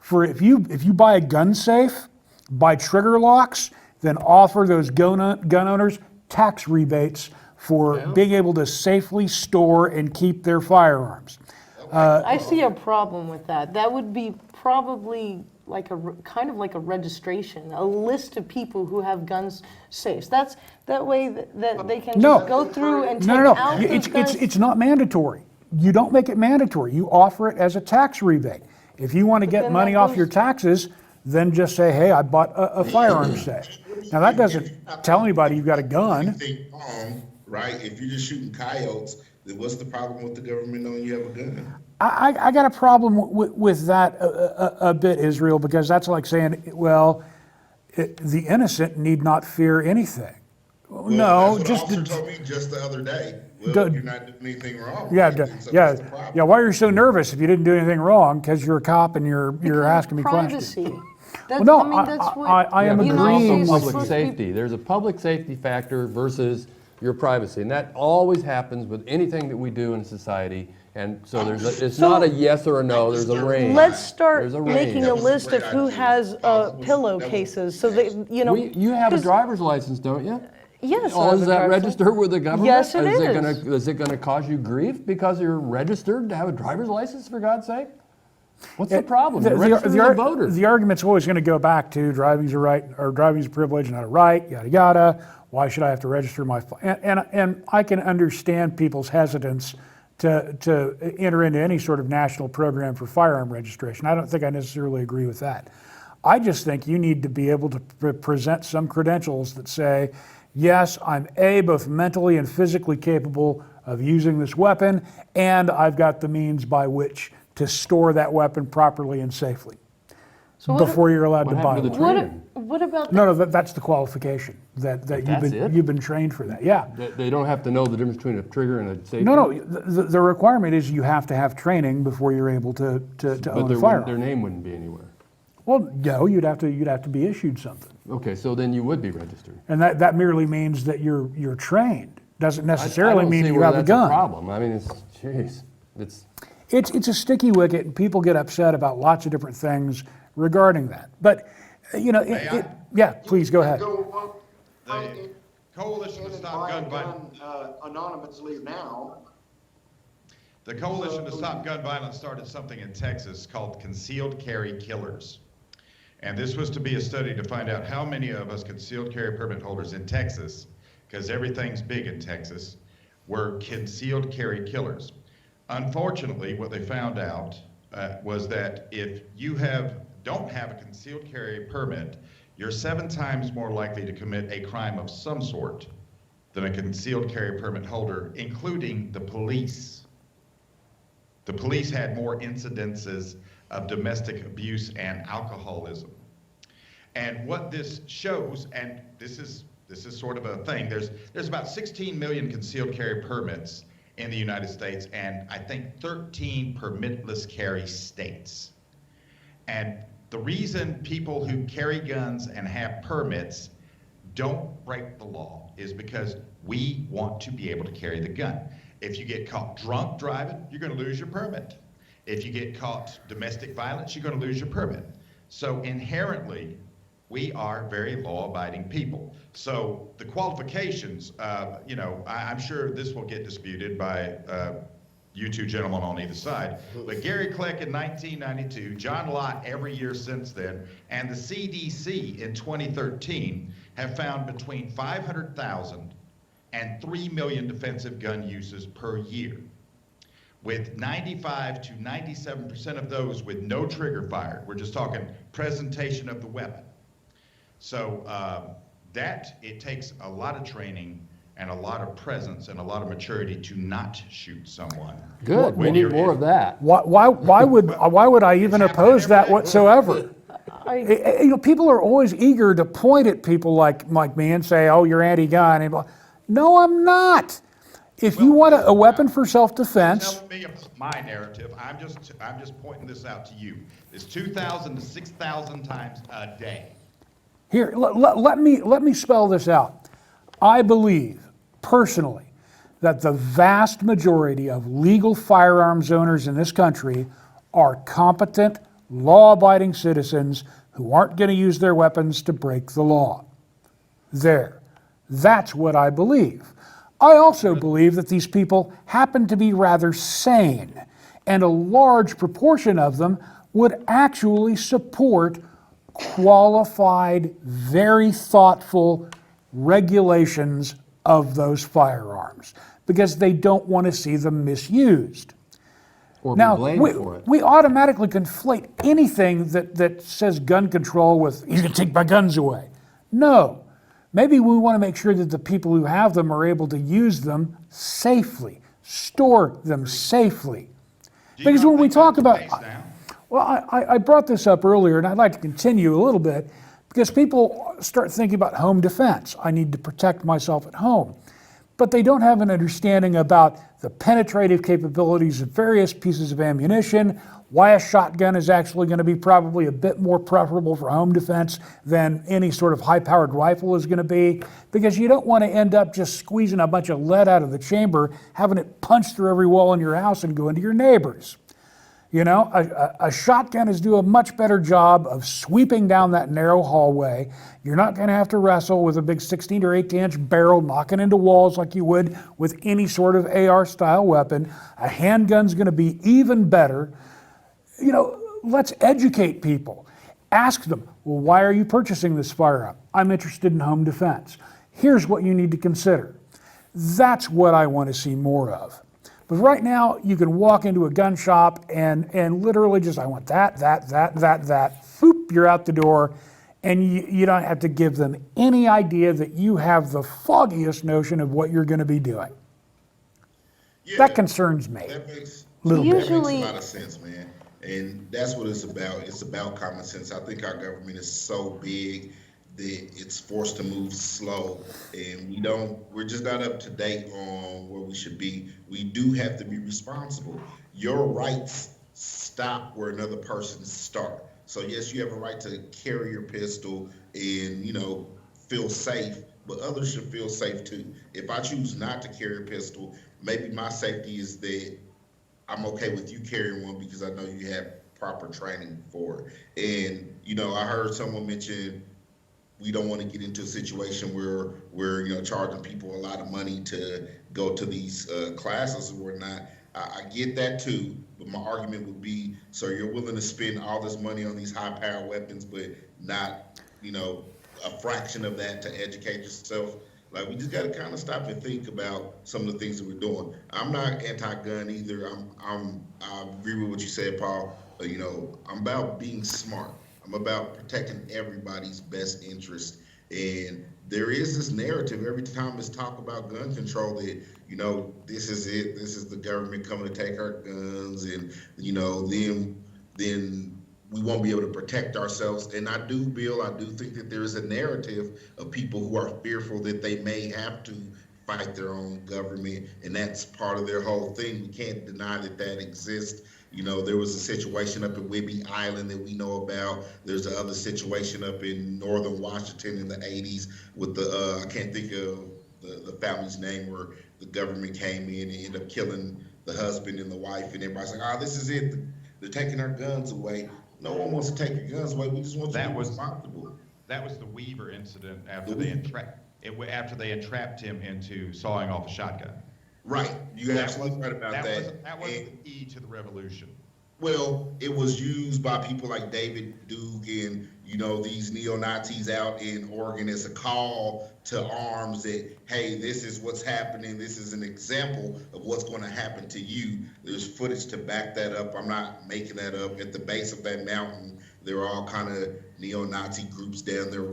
For if you buy a gun safe, buy trigger locks, then offer those gun owners tax rebates for being able to safely store and keep their firearms. I see a problem with that. That would be probably like kind of like a registration, a list of people who have guns safes. That way that they can just go through and take out those guns. It's not mandatory. You don't make it mandatory. You offer it as a tax rebate. If you want to get money off your taxes, then just say, hey, I bought a firearm safe. Now that doesn't tell anybody you've got a gun. Right? If you're just shooting coyotes, then what's the problem with the government knowing you have a gun? I got a problem with that a bit, Israel, because that's like saying, well, the innocent need not fear anything. Well, no, that's what just the officer told me just the other day. Well, you're not doing anything wrong. Yeah, right? So what's the problem? Why are you so nervous if you didn't do anything wrong? Because you're a cop and you're asking me questions. Privacy. Well, no, I am agreeing. Public safety. There's a public safety factor versus your privacy, and that always happens with anything that we do in society. And so it's not a yes or a no. There's a range. Let's start There's a range. making a list of who has pillowcases, so that You have a driver's license, don't you? Yes. Oh, is that registered with the government? Yes, it is. Is it going to cause you grief because you're registered to have a driver's license, for God's sake? What's the problem? You're registered as a voter. The argument's always going to go back to driving's a right, or driving's a privilege, not a right, yada yada. Why should I have to register my? And I can understand people's hesitance to enter into any sort of national program for firearm registration. I don't think I necessarily agree with that. I just think you need to be able to present some credentials that say, yes, I'm both mentally and physically capable of using this weapon, and I've got the means by which to store that weapon properly and safely before you're allowed to buy one. What about No, that's the qualification that you've been trained for that. Yeah. They don't have to know the difference between a trigger and a safety. No. The requirement is you have to have training before you're able to own a firearm. Their name wouldn't be anywhere. Well, no, you'd have to be issued something. Okay, so then you would be registered. And that merely means that you're trained. Doesn't necessarily mean you have a gun. That's a problem. I mean, It's a sticky wicket, and people get upset about lots of different things regarding that. But please go ahead. The Coalition to Stop Gun Violence. Anonymously now. The Coalition to Stop Gun Violence started something in Texas called Concealed Carry Killers. And this was to be a study to find out how many of us concealed carry permit holders in Texas, because everything's big in Texas, were concealed carry killers. Unfortunately, what they found out was that if you don't have a concealed carry permit, you're 7 times more likely to commit a crime of some sort than a concealed carry permit holder, including the police. The police had more incidences of domestic abuse and alcoholism. And what this shows, and this is sort of a thing, there's about 16 million concealed carry permits in the United States, and I think 13 permitless carry states. And the reason people who carry guns and have permits don't break the law is because we want to be able to carry the gun. If you get caught drunk driving, you're going to lose your permit. If you get caught domestic violence, you're going to lose your permit. So inherently, we are very law-abiding people. So the qualifications, I'm sure this will get disputed by you two gentlemen on either side. But Gary Kleck in 1992, John Lott every year since then, and the CDC in 2013 have found between 500,000 and 3 million defensive gun uses per year, with 95 to 97% of those with no trigger fired. We're just talking presentation of the weapon. So it takes a lot of training and a lot of presence and a lot of maturity to not shoot someone. Good, we need more of that. Why would I even oppose that whatsoever? People are always eager to point at people like me and say, "Oh, you're anti-gun." And no, I'm not. If you want a weapon for self-defense, Tell me my narrative. I'm just pointing this out to you. It's 2,000 to 6,000 times a day. here, let me spell this out. I believe personally that the vast majority of legal firearms owners in this country are competent, law-abiding citizens who aren't going to use their weapons to break the law. That's what I believe. I also believe that these people happen to be rather sane, and a large proportion of them would actually support qualified, very thoughtful regulations of those firearms because they don't want to see them misused. Or Now, be blamed for it. we automatically conflate anything that says gun control with, "He's going to take my guns away." No. Maybe we want to make sure that the people who have them are able to use them safely, store them safely. Because when we talk about, well, I brought this up earlier, and I'd like to continue a little bit, because people start thinking about home defense. I need to protect myself at home. But they don't have an understanding about the penetrative capabilities of various pieces of ammunition, why a shotgun is actually going to be probably a bit more preferable for home defense than any sort of high-powered rifle is going to be, because you don't want to end up just squeezing a bunch of lead out of the chamber, having it punch through every wall in your house and go into your neighbor's. You know, a shotgun is do a much better job of sweeping down that narrow hallway. You're not going to have to wrestle with a big 16 or 18-inch barrel knocking into walls like you would with any sort of AR-style weapon. A handgun's going to be even better. You know, let's educate people. Ask them, well, why are you purchasing this firearm? I'm interested in home defense. Here's what you need to consider. That's what I want to see more of. But right now, you can walk into a gun shop and literally just, I want that. Boop, you're out the door. And you don't have to give them any idea that you have the foggiest notion of what you're going to be doing. Yeah, that concerns me. That makes a little bit. That makes a lot of sense, man. And that's what it's about. It's about common sense. I think our government is so big that it's forced to move slow, and we're just not up to date on where we should be. We do have to be responsible. Your rights stop where another person's start. So yes, you have a right to carry your pistol and, feel safe, but others should feel safe too. If I choose not to carry a pistol, maybe my safety is that I'm okay with you carrying one because I know you have proper training for it. And, I heard someone mention we don't want to get into a situation where we're, charging people a lot of money to go to these classes or whatnot. I get that too, but my argument would be, so you're willing to spend all this money on these high-powered weapons, but not, a fraction of that to educate yourself. Like, we just got to kind of stop and think about some of the things that we're doing. I'm not anti-gun either. I agree with what you said, Paul. I'm about being smart. I'm about protecting everybody's best interest. And there is this narrative every time it's talk about gun control that, this is it. This is the government coming to take our guns, and, then we won't be able to protect ourselves. And I do think that there is a narrative of people who are fearful that they may have to fight their own government, and that's part of their whole thing. We can't deny that exists. There was a situation up in Whidbey Island that we know about. There's the other situation up in northern Washington in the 80s with the, I can't think of the family's name, where the government came in and ended up killing the husband and the wife, and everybody's like, this is it. They're taking our guns away. No one wants to take your guns away. We just want you to be responsible. That was the Weaver incident after they entrapped him into sawing off a shotgun. Right. You're absolutely right about That that. was And, the key to the revolution. well, it was used by people like David Duke and, these neo-Nazis out in Oregon as a call to arms that, hey, this is what's happening. This is an example of what's going to happen to you. There's footage to back that up. I'm not making that up. At the base of that mountain, there are all kind of neo-Nazi groups down there,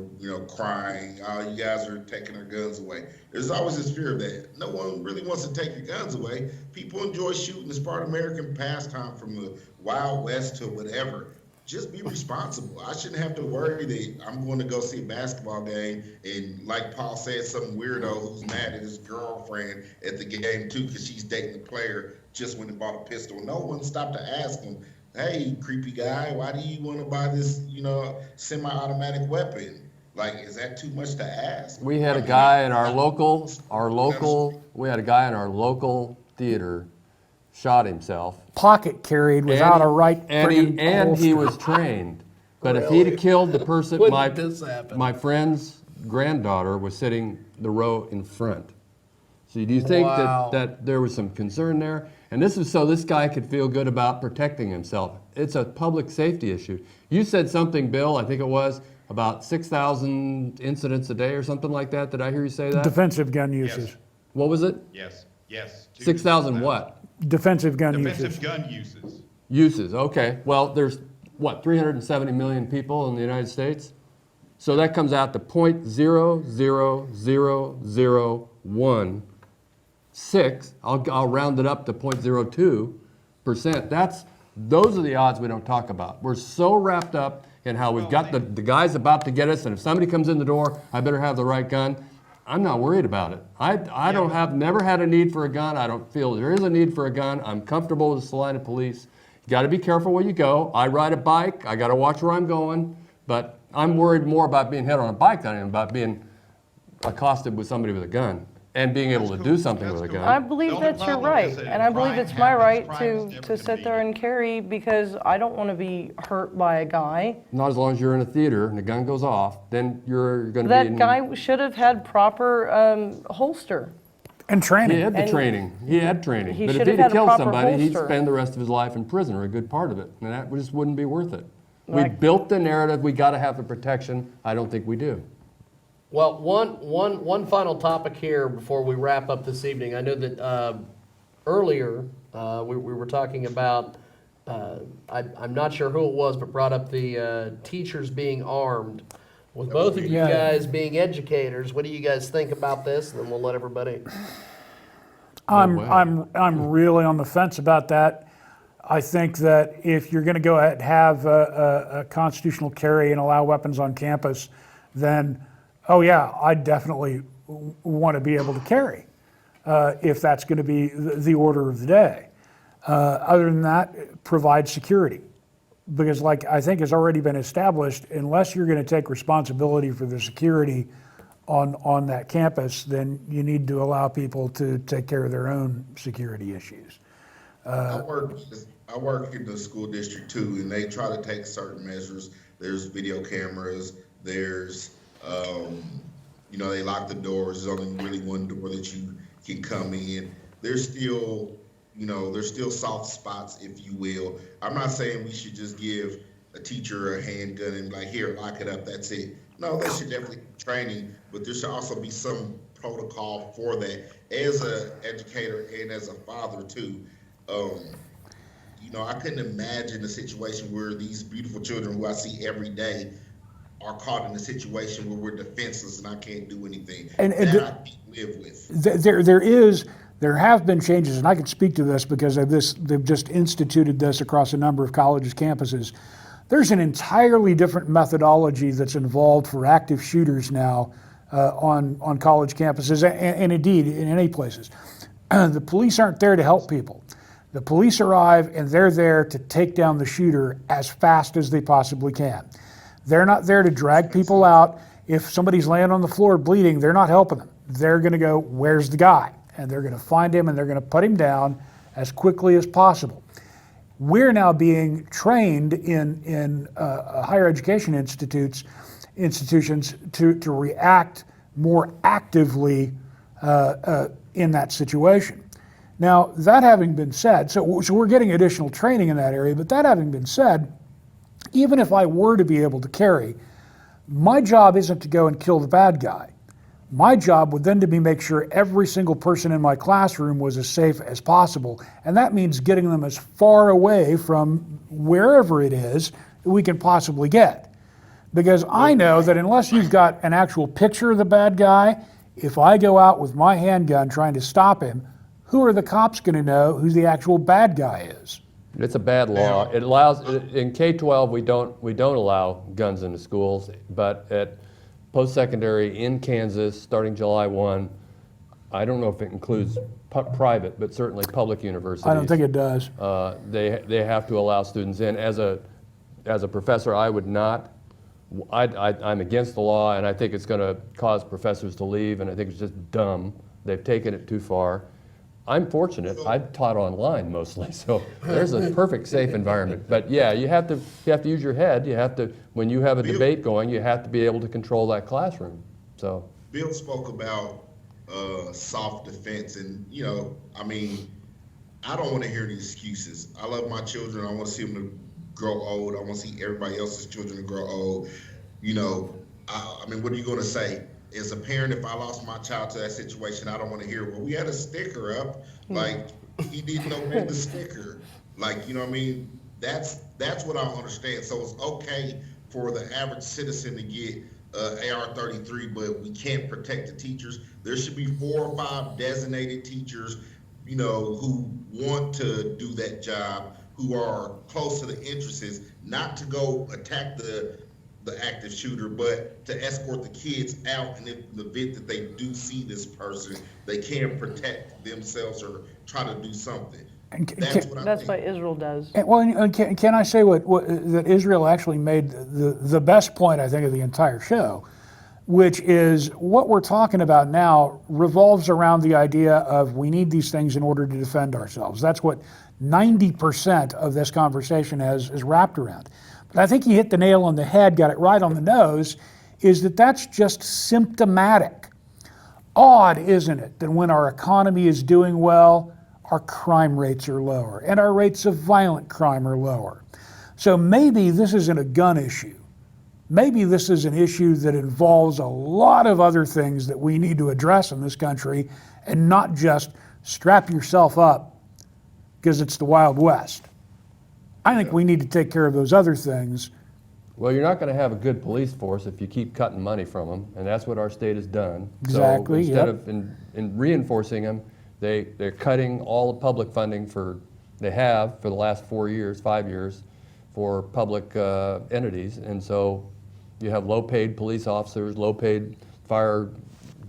crying, oh, you guys are taking our guns away. There's always this fear of that. No one really wants to take your guns away. People enjoy shooting. It's part of American pastime from the Wild West to whatever. Just be responsible. I shouldn't have to worry that I'm going to go see a basketball game and, like Paul said, some weirdo who's mad at his girlfriend at the game too because she's dating the player just went and bought a pistol. No one stopped to ask him, hey, creepy guy, why do you want to buy this, semi-automatic weapon? Like, is that too much to ask? We had a guy in our local theater shot himself. Pocket carried without a right and friggin' he holster. was trained. But if he'd have killed the person, When did this happen? my friend's granddaughter was sitting the row in front. So do you think Wow. that there was some concern there? And this is so this guy could feel good about protecting himself. It's a public safety issue. You said something, Bill, I think it was, about 6,000 incidents a day or something like that. Did I hear you say that? Defensive gun uses. Yes. What was it? Yes. 6,000 what? Defensive gun Defensive uses. gun uses. Uses, okay. Well, there's, 370 million people in the United States? So that comes out to 0.00016. I'll round it up to 0.02%. Those are the odds we don't talk about. We're so wrapped up in how we've got the guy's about to get us, and if somebody comes in the door, I better have the right gun. I'm not worried about it. Never had a need for a gun. I don't feel there is a need for a gun. I'm comfortable with the Salina police. You got to be careful where you go. I ride a bike. I got to watch where I'm going. But I'm worried more about being hit on a bike than I am about being accosted with somebody with a gun and being able to do something with a gun. I believe The only that's your problem right, is that and I believe crime it's my right happens, crime is to never sit there and carry because I don't want to be hurt by a guy. Not as long as you're in a theater and the gun goes off, then you're going to be That in... guy should have had proper holster. And training. He had the And training. He had training. he But if should he'd have have had a killed proper somebody, he'd holster. spend the rest of his life in prison, or a good part of it. And that just wouldn't be worth it. We Like- built the narrative, we got to have the protection. I don't think we do. Well, one final topic here before we wrap up this evening. I know that earlier we were talking about, I'm not sure who it was, but brought up the teachers being armed. With both of you Yeah. guys being educators, what do you guys think about this? And then we'll let everybody. I'm really on the fence about that. I think that if you're going to go ahead and have a constitutional carry and allow weapons on campus, then, oh yeah, I definitely want to be able to carry if that's going to be the order of the day. Other than that, provide security. Because like I think has already been established, unless you're going to take responsibility for the security on that campus, then you need to allow people to take care of their own security issues. I work in the school district too, and they try to take certain measures. There's video cameras. There's, they lock the doors. There's only really one door that you can come in. There's still soft spots, if you will. I'm not saying we should just give a teacher a handgun and like, here, lock it up, that's it. No, there should definitely be training, but there should also be some protocol for that. As an educator and as a father too, I couldn't imagine a situation where these beautiful children who I see every day are caught in a situation where we're defenseless and I can't do anything. And that I can't live with. There have been changes, and I can speak to this because of this. They've just instituted this across a number of colleges' campuses. There's an entirely different methodology that's involved for active shooters now on college campuses and indeed in any places. The police aren't there to help people. The police arrive and they're there to take down the shooter as fast as they possibly can. They're not there to drag people out. If somebody's laying on the floor bleeding, they're not helping them. They're going to go, where's the guy? And they're going to find him and they're going to put him down as quickly as possible. We're now being trained in higher education institutions to react more actively in that situation. Now, that having been said, so we're getting additional training in that area, but that having been said, even if I were to be able to carry, my job isn't to go and kill the bad guy. My job would then to be make sure every single person in my classroom was as safe as possible. And that means getting them as far away from wherever it is that we can possibly get. Because I know that unless you've got an actual picture of the bad guy, if I go out with my handgun trying to stop him, who are the cops going to know who the actual bad guy is? It's a bad law. It allows, in K-12, we don't allow guns in the schools, but at post-secondary in Kansas, starting July 1, I don't know if it includes private, but certainly public universities. I don't think it does. They have to allow students in. As a professor, I would not. I'm against the law, and I think it's going to cause professors to leave, and I think it's just dumb. They've taken it too far. I'm fortunate. I've taught online mostly, so there's a perfect safe environment. But yeah, you have to use your head. You have to, when you have a debate going, you have to be able to control that classroom. So Bill spoke about soft defense, and I mean, I don't want to hear any excuses. I love my children. I want to see them to grow old. I want to see everybody else's children to grow old. I mean, what are you going to say? As a parent, if I lost my child to that situation, I don't want to hear, well, we had a sticker up, like he didn't obey the sticker. Like, what I mean? That's what I don't understand. So it's okay for the average citizen to get AR-33, but we can't protect the teachers. There should be 4 or 5 designated teachers, who want to do that job, who are close to the interests, not to go attack the active shooter, but to escort the kids out, and in the event that they do see this person, they can protect themselves or try to do something. That's what Israel does. And can I say that Israel actually made the best point, I think, of the entire show, which is what we're talking about now revolves around the idea of we need these things in order to defend ourselves. That's what 90% of this conversation is wrapped around. But I think he hit the nail on the head, got it right on the nose, is that's just symptomatic. Odd, isn't it, that when our economy is doing well, our crime rates are lower and our rates of violent crime are lower. So maybe this isn't a gun issue. Maybe this is an issue that involves a lot of other things that we need to address in this country, and not just strap yourself up because it's the Wild West. I think we need to take care of those other things. well, you're not going to have a good police force if you keep cutting money from them, and that's what our state has done. Exactly. So instead of in reinforcing them, they're cutting all the public funding they have for the last 4 years, 5 years, for public entities, and so you have low-paid police officers, low-paid fire.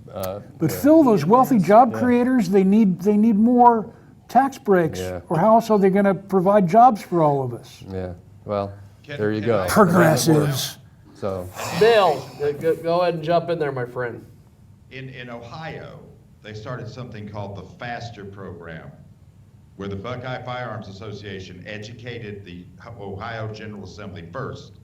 But Phil, those wealthy job creators, they need more tax breaks, or how else are they going to provide jobs for all of us? Yeah. Well, there you go. Progressives. So, Bill, go ahead and jump in there, my friend. In Ohio, they started something called the FASTER program, where the Buckeye Firearms Association educated the Ohio General Assembly first.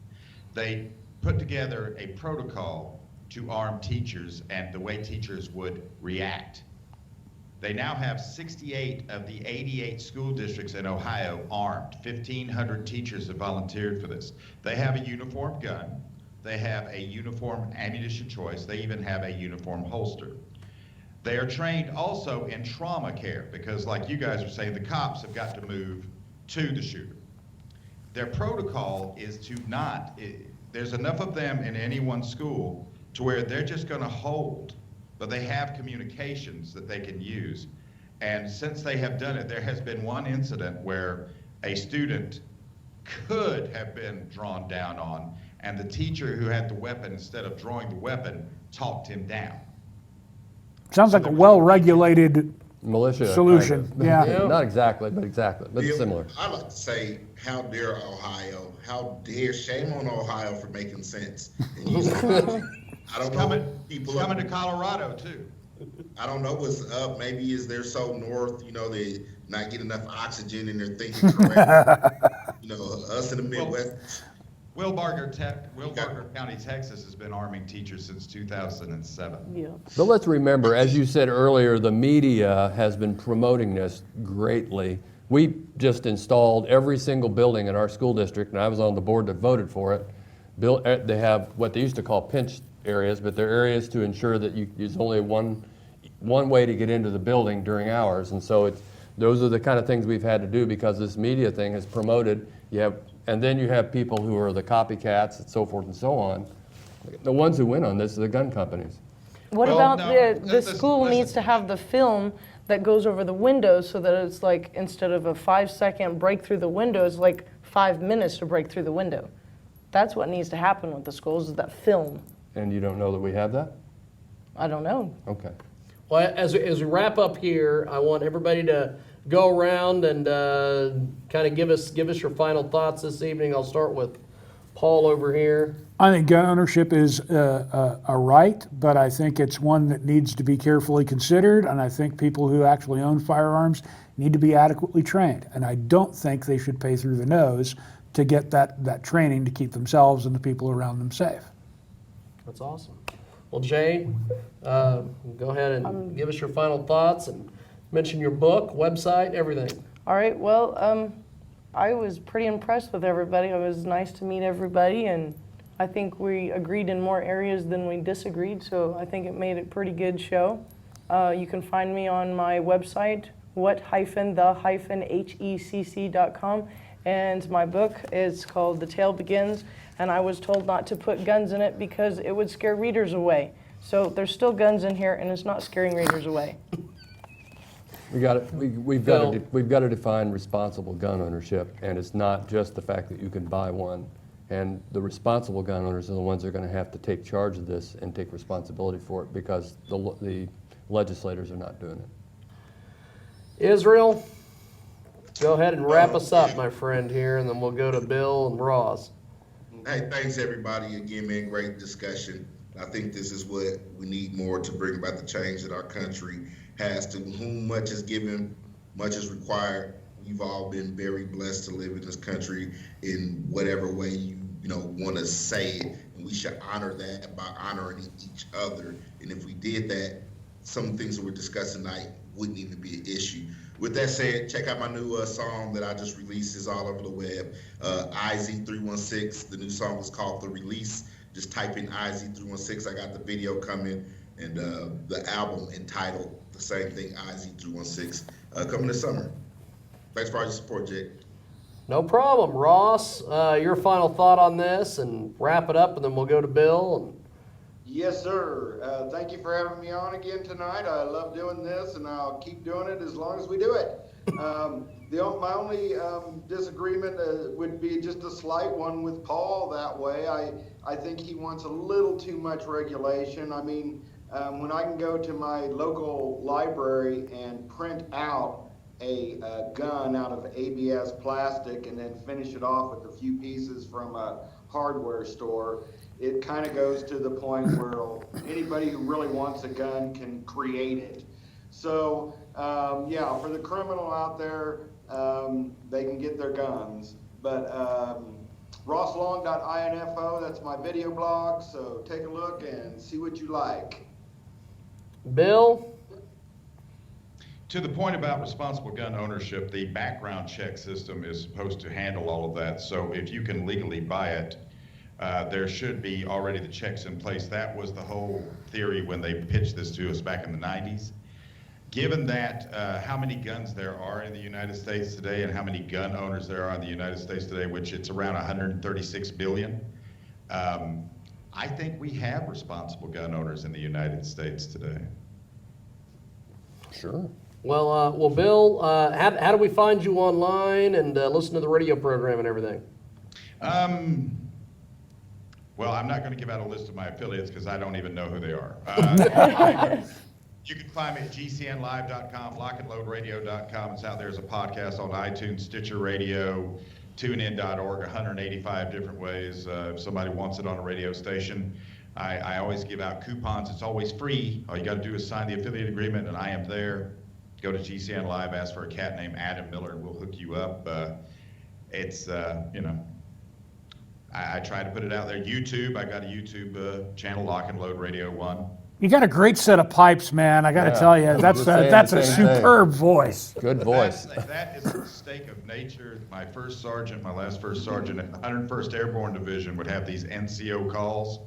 They put together a protocol to arm teachers and the way teachers would react. They now have 68 of the 88 school districts in Ohio armed. 1,500 teachers have volunteered for this. They have a uniform gun. They have a uniform ammunition choice. They even have a uniform holster. They are trained also in trauma care because, like you guys are saying, the cops have got to move to the shooter. Their protocol is to there's enough of them in any one school to where they're just going to hold, but they have communications that they can use. And since they have done it, there has been one incident where a student could have been drawn down on, and the teacher who had the weapon, instead of drawing the weapon, talked him down. Sounds like a well-regulated militia solution. Kind of. Yeah. Not exactly, but similar. I'd like to say, how dare Ohio? How dare, shame on Ohio for making sense and using logic. I don't know. People coming to Colorado too. I don't know what's up. Maybe is they're so north, they not get enough oxygen and they're thinking correct. Us in the Midwest. Wilbarger County, Texas has been arming teachers since 2007. Yeah. But let's remember, as you said earlier, the media has been promoting this greatly. We just installed every single building in our school district, and I was on the board that voted for it. They have what they used to call pinch areas, but they're areas to ensure that there's only one way to get into the building during hours. And so those are the kind of things we've had to do because this media thing has promoted. And then you have people who are the copycats and so forth and so on. The ones who win on this are the gun companies. What Well, about no, the school listen. needs to have the film that goes over the windows so that it's like, instead of a 5-second break through the window, it's like 5 minutes to break through the window. That's what needs to happen with the schools, is that film. And you don't know that we have that? I don't know. Okay. Well, as we wrap up here, I want everybody to go around and kind of give us your final thoughts this evening. I'll start with Paul over here. I think gun ownership is a right, but I think it's one that needs to be carefully considered, and I think people who actually own firearms need to be adequately trained. And I don't think they should pay through the nose to get that training to keep themselves and the people around them safe. That's awesome. Well, Jay, go ahead and give us your final thoughts and mention your book, website, everything. All right, well, I was pretty impressed with everybody. It was nice to meet everybody, and I think we agreed in more areas than we disagreed, so I think it made a pretty good show. You can find me on my website, what-the-hecc.com, and my book is called The Tale Begins, and I was told not to put guns in it because it would scare readers away. So there's still guns in here, and it's not scaring readers away. We've got to define responsible gun ownership, and it's not just the fact that you can buy one. And the responsible gun owners are the ones that are going to have to take charge of this and take responsibility for it because the legislators are not doing it. Israel, go ahead and wrap us up, my friend, here, and then we'll go to Bill and Ross. Hey, thanks everybody. Again, man, great discussion. I think this is what we need more to bring about the change that our country has. To whom much is given, much is required. We've all been very blessed to live in this country in whatever way you want to say it, and we should honor that by honoring each other. And if we did that, some things that we're discussing tonight wouldn't even be an issue. With that said, check out my new song that I just released. Is all over the web. IZ316. The new song is called The Release. Just type in IZ316. I got the video coming, and the album entitled the same thing, IZ316, coming this summer. Thanks for all your support, Jake. No problem. Ross, your final thought on this, and wrap it up, and then we'll go to Bill. Yes, sir. Thank you for having me on again tonight. I love doing this, and I'll keep doing it as long as we do it. My only disagreement would be just a slight one with Paul that way. I think he wants a little too much regulation. I mean, when I can go to my local library and print out a gun out of ABS plastic and then finish it off with a few pieces from a hardware store, it kind of goes to the point where anybody who really wants a gun can create it. So, yeah, for the criminal out there, they can get their guns. But rosslong.info, that's my video blog, so take a look and see what you like. Bill? To the point about responsible gun ownership, the background check system is supposed to handle all of that. So if you can legally buy it, there should be already the checks in place. That was the whole theory when they pitched this to us back in the 90s. Given that how many guns there are in the United States today and how many gun owners there are in the United States today, which it's around 136 billion, I think we have responsible gun owners in the United States today. Sure. Well, Bill, how do we find you online and listen to the radio program and everything? Well, I'm not going to give out a list of my affiliates because I don't even know who they are. You can find me at gcnlive.com, lockandloadradio.com. It's out there as a podcast on iTunes, Stitcher Radio, tunein.org, 185 different ways. If somebody wants it on a radio station, I always give out coupons. It's always free. All you got to do is sign the affiliate agreement, and I am there. Go to GCN Live, ask for a cat named Adam Miller, and we'll hook you up. I try to put it out there. YouTube, I got a YouTube channel, Lock and Load Radio 1. You got a great set of pipes, man. I got to Yeah, tell you, I was that's just saying that's the a same thing. superb voice. Good voice. That is a mistake of nature. My first sergeant, my last first sergeant at the 101st Airborne Division would have these NCO calls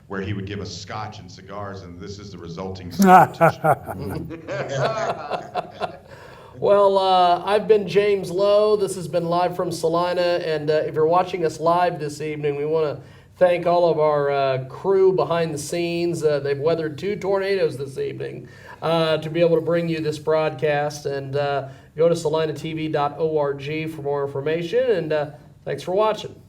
where he would give us scotch and cigars, and this is the resulting competition. Well, I've been James Lowe. This has been live from Salina, and if you're watching us live this evening, we want to thank all of our crew behind the scenes. They've weathered 2 tornadoes this evening to be able to bring you this broadcast. And go to salinatv.org for more information. And thanks for watching.